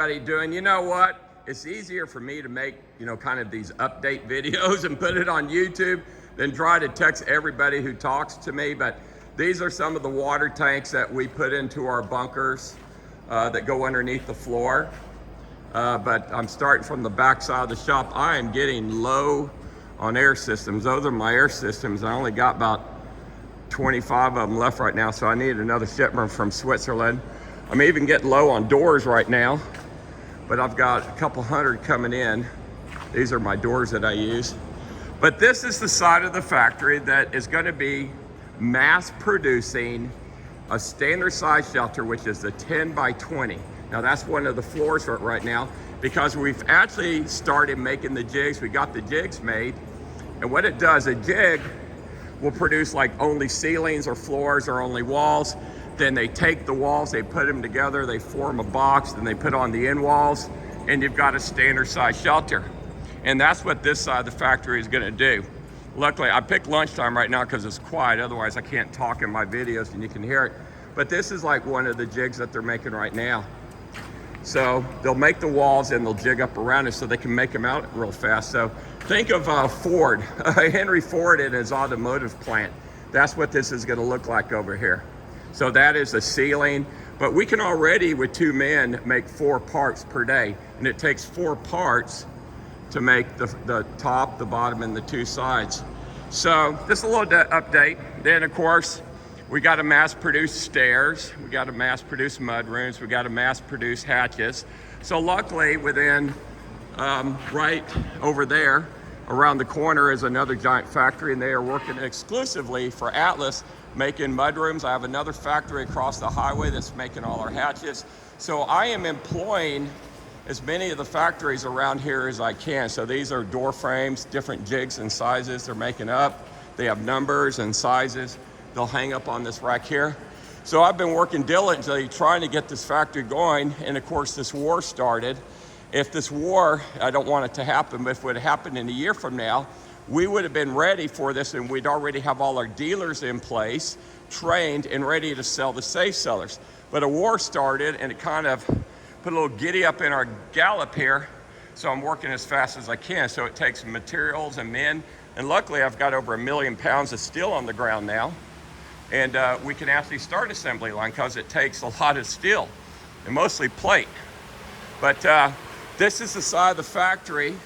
everybody doing? You know what? It's easier for me to make, kind of these update videos and put it on YouTube than try to text everybody who talks to me. But these are some of the water tanks that we put into our bunkers that go underneath the floor. But I'm starting from the back side of the shop. I am getting low on air systems. Those are my air systems. I only got about 25 of them left right now, so I need another shipment from Switzerland. I'm even getting low on doors right now, but I've got a couple hundred coming in. These are my doors that I use. But this is the side of the factory that is going to be mass producing a standard size shelter, which is the 10 by 20. Now that's one of the floors for it right now, because we've actually started making the jigs. We got the jigs made, and what it does, a jig will produce like only ceilings or floors or only walls. Then they take the walls, they put them together, they form a box, then they put on the end walls, and you've got a standard size shelter. And that's what this side of the factory is gonna do. Luckily, I picked lunchtime right now because it's quiet, otherwise I can't talk in my videos and you can hear it. But this is like one of the jigs that they're making right now. So they'll make the walls and they'll jig up around it so they can make them out real fast. So think of Ford, Henry Ford in his automotive plant. That's what this is gonna look like over here. So that is a ceiling, but we can already, with 2 men, make 4 parts per day. And it takes 4 parts to make the top, the bottom, and the 2 sides. So just a little update. Then of course, we got to mass produce stairs. We got to mass produce mud rooms. We got to mass produce hatches. So luckily within, right over there, around the corner is another giant factory, and they are working exclusively for Atlas, making mud rooms. I have another factory across the highway that's making all our hatches. So I am employing as many of the factories around here as I can. So these are door frames, different jigs and sizes they're making up. They have numbers and sizes. They'll hang up on this rack here. So I've been working diligently trying to get this factory going, and of course this war started. If this war, I don't want it to happen, but if it would have happened in a year from now, we would have been ready for this, and we'd already have all our dealers in place, trained and ready to sell the Safe Cellars. But a war started, and it kind of put a little giddy up in our gallop here, so I'm working as fast as I can. So it takes materials and men, and luckily I've got over 1 million pounds of steel on the ground now, and we can actually start assembly line because it takes a lot of steel, and mostly plate. But this is the side of the factory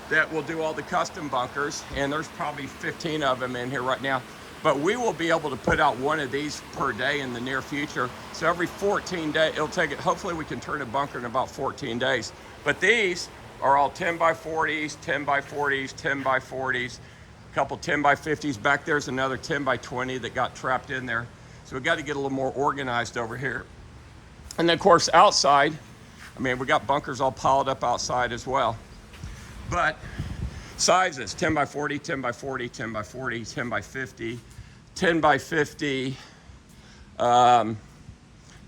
that will do all the custom bunkers, and there's probably 15 of them in here right now. But we will be able to put out one of these per day in the near future. So every 14 days, it'll take it, hopefully we can turn a bunker in about 14 days. But these are all 10 by 40s, 10 by 40s, 10 by 40s, a couple 10 by 50s. Back there's another 10 by 20 that got trapped in there. So we got to get a little more organized over here. And then of course outside, I mean, we got bunkers all piled up outside as well. But sizes, 10 by 40, 10 by 40, 10 by 40, 10 by 50, 10 by 50. So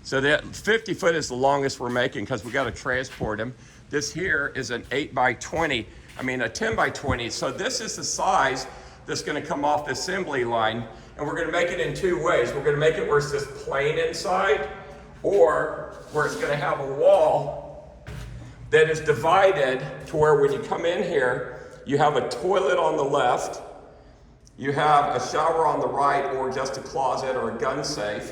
that 50 foot is the longest we're making because we got to transport them. This here is an 8 by 20, I mean a 10 by 20. So this is the size that's going to come off the assembly line. And we're going to make it in 2 ways. We're going to make it where it's just plain inside, or where it's going to have a wall that is divided to where when you come in here, you have a toilet on the left, you have a shower on the right, or just a closet or a gun safe.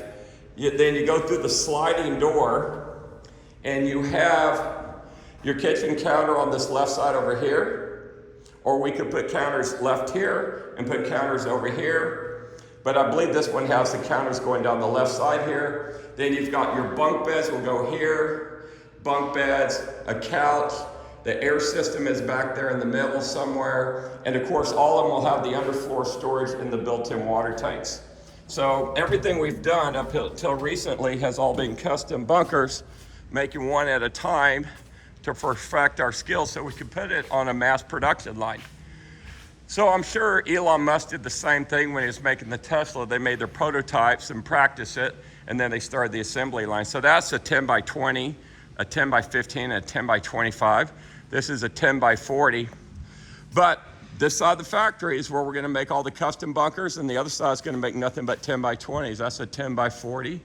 Then you go through the sliding door, and you have your kitchen counter on this left side over here, or we could put counters left here and put counters over here. But I believe this one has the counters going down the left side here. Then you've got your bunk beds will go here, bunk beds, a couch. The air system is back there in the middle somewhere. And of course, all of them will have the underfloor storage in the built-in water tanks. So everything we've done up till recently has all been custom bunkers, making one at a time to perfect our skills so we can put it on a mass production line. So I'm sure Elon Musk did the same thing when he was making the Tesla. They made their prototypes and practiced it, and then they started the assembly line. So that's a 10 by 20, a 10 by 15, and a 10 by 25. This is a 10 by 40. But this side of the factory is where we're gonna make all the custom bunkers, and the other side is gonna make nothing but 10 by 20s. That's a 10 by 40.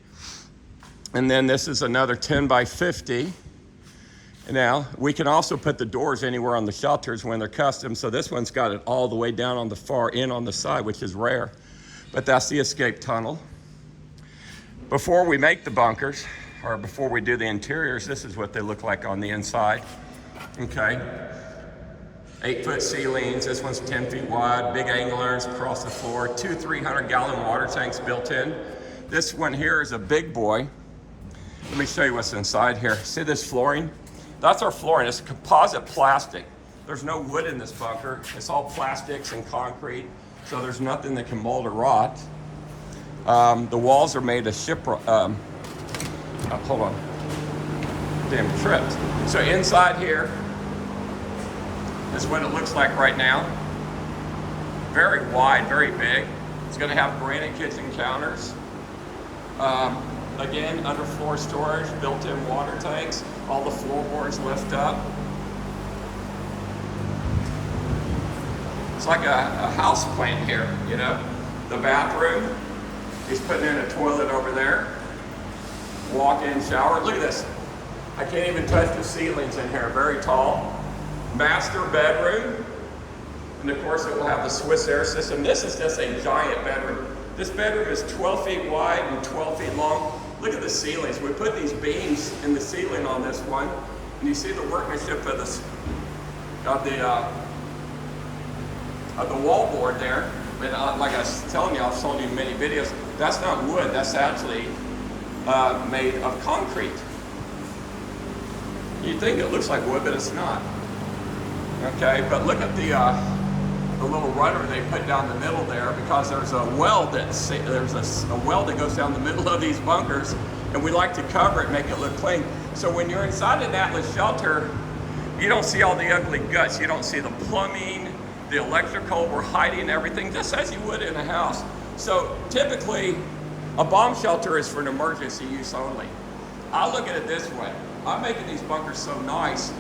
And then this is another 10 by 50. Now, we can also put the doors anywhere on the shelters when they're custom. So this one's got it all the way down on the far end on the side, which is rare. But that's the escape tunnel. Before we make the bunkers, or before we do the interiors, this is what they look like on the inside. Okay. 8-foot ceilings. This one's 10 feet wide. Big anglers across the floor. 2 300-gallon water tanks built in. This one here is a big boy. Let me show you what's inside here. See this flooring? That's our flooring. It's composite plastic. There's no wood in this bunker. It's all plastics and concrete, so there's nothing that can mold or rot. The walls are made of hold on. Damn, tripped. So inside here is what it looks like right now. Very wide, very big. It's going to have granite kitchen counters. Again, underfloor storage, built-in water tanks. All the floorboards lift up. It's like a house plant here, you know. The bathroom, he's putting in a toilet over there. Walk-in shower. Look at this. I can't even touch the ceilings in here. Very tall. Master bedroom. And of course, it will have the Swiss air system. This is just a giant bedroom. This bedroom is 12 feet wide and 12 feet long. Look at the ceilings. We put these beams in the ceiling on this one, and you see the workmanship of the wall board there. But like I was telling you, I've shown you many videos. That's not wood. That's actually made of concrete. You think it looks like wood, but it's not. Okay, but look at the little runner they put down the middle there, because there's a well a well that goes down the middle of these bunkers, and we like to cover it, make it look clean. So when you're inside an Atlas shelter, you don't see all the ugly guts. You don't see the plumbing, the electrical. We're hiding everything just as you would in a house. So typically, a bomb shelter is for an emergency use only. I look at it this way. I'm making these bunkers so nice,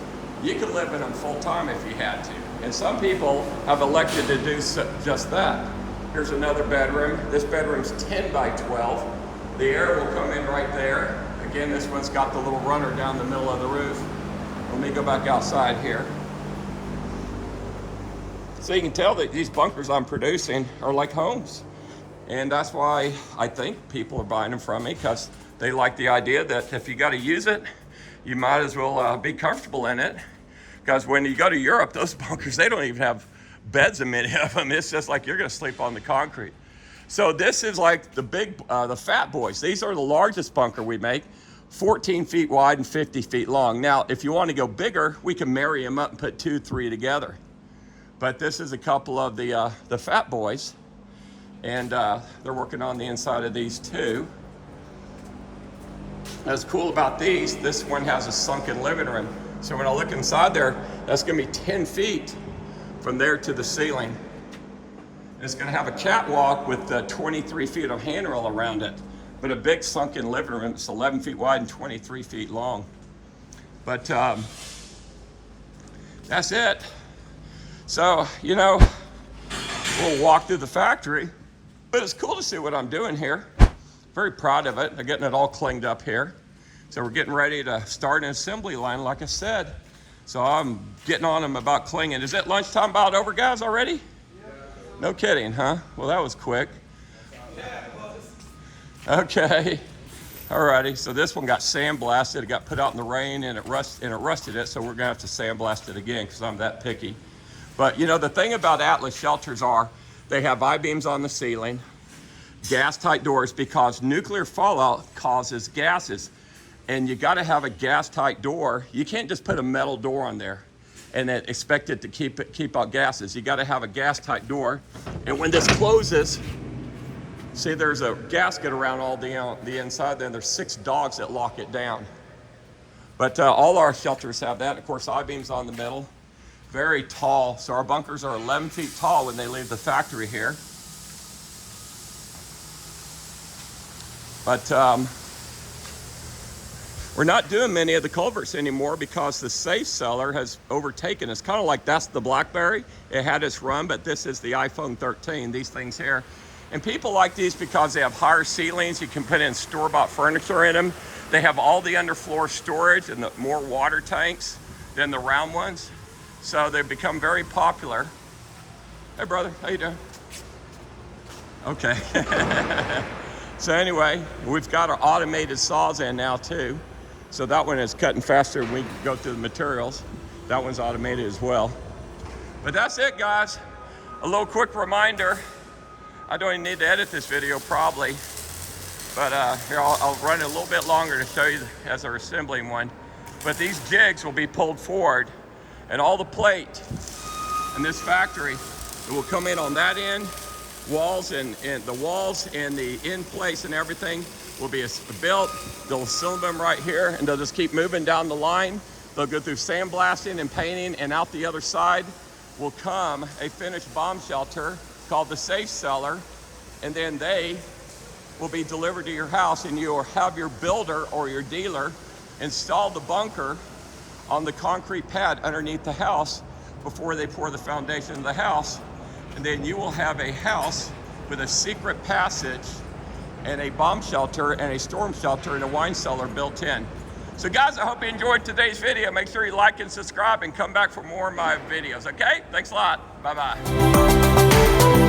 you could live in them full time if you had to. And some people have elected to do just that. Here's another bedroom. This bedroom's 10 by 12. The air will come in right there. Again, this one's got the little runner down the middle of the roof. Let me go back outside here. So you can tell that these bunkers I'm producing are like homes. And that's why I think people are buying them from me, because they like the idea that if you got to use it, you might as well be comfortable in it. Because when you go to Europe, those bunkers, they don't even have beds in many of them. It's just like you're going to sleep on the concrete. So this is like the big, the fat boys. These are the largest bunker we make, 14 feet wide and 50 feet long. Now, if you want to go bigger, we can marry them up and put 2, 3 together. But this is a couple of the fat boys, and they're working on the inside of these too. What's cool about these, this one has a sunken living room. So when I look inside there, that's gonna be 10 feet from there to the ceiling. And it's gonna have a catwalk with 23 feet of handrail around it, but a big sunken living room. It's 11 feet wide and 23 feet long. But that's it. So, you know, we'll walk through the factory, but it's cool to see what I'm doing here. Very proud of it. They're getting it all cleaned up here. So we're getting ready to start an assembly line, like I said. So I'm getting on them about clinging. Is it lunchtime about over, guys, already? Yeah. No kidding, huh? Well, that was quick. Yeah, it was. Okay. Alrighty. So this one got sandblasted. It got put out in the rain, and it rusted it. So we're gonna have to sandblast it again, because I'm that picky. But you know, the thing about Atlas shelters are they have I-beams on the ceiling, gas-tight doors, because nuclear fallout causes gases. And you got to have a gas-tight door. You can't just put a metal door on there and then expect it to keep out gases. You got to have a gas-tight door. And when this closes, see, there's a gasket around all the inside. Then there's 6 dogs that lock it down. But all our shelters have that. Of course, I-beams on the middle, very tall. So our bunkers are 11 feet tall when they leave the factory here. But we're not doing many of the culverts anymore because the Safe Cellar has overtaken. It's kind of like that's the BlackBerry. It had its run, but this is the iPhone 13, these things here. And people like these because they have higher ceilings. You can put in store-bought furniture in them. They have all the underfloor storage and the more water tanks than the round ones. So they've become very popular. Hey brother, how you doing? Okay. So anyway, we've got our automated saws in now too. So that one is cutting faster when we go through the materials. That one's automated as well. But that's it, guys. A little quick reminder. I don't even need to edit this video probably, but here I'll run it a little bit longer to show you as they're assembling one. But these jigs will be pulled forward, and all the plate in this factory, it will come in on that end. Walls and the walls and the in place and everything will be built. They'll assemble them right here, and they'll just keep moving down the line. They'll go through sandblasting and painting, and out the other side will come a finished bomb shelter called the Safe Cellar, and then they will be delivered to your house, and you'll have your builder or your dealer install the bunker on the concrete pad underneath the house before they pour the foundation of the house. And then you will have a house with a secret passage and a bomb shelter and a storm shelter and a wine cellar built in. So guys, I hope you enjoyed today's video. Make sure you like and subscribe and come back for more of my videos, okay? Thanks a lot. Bye-bye.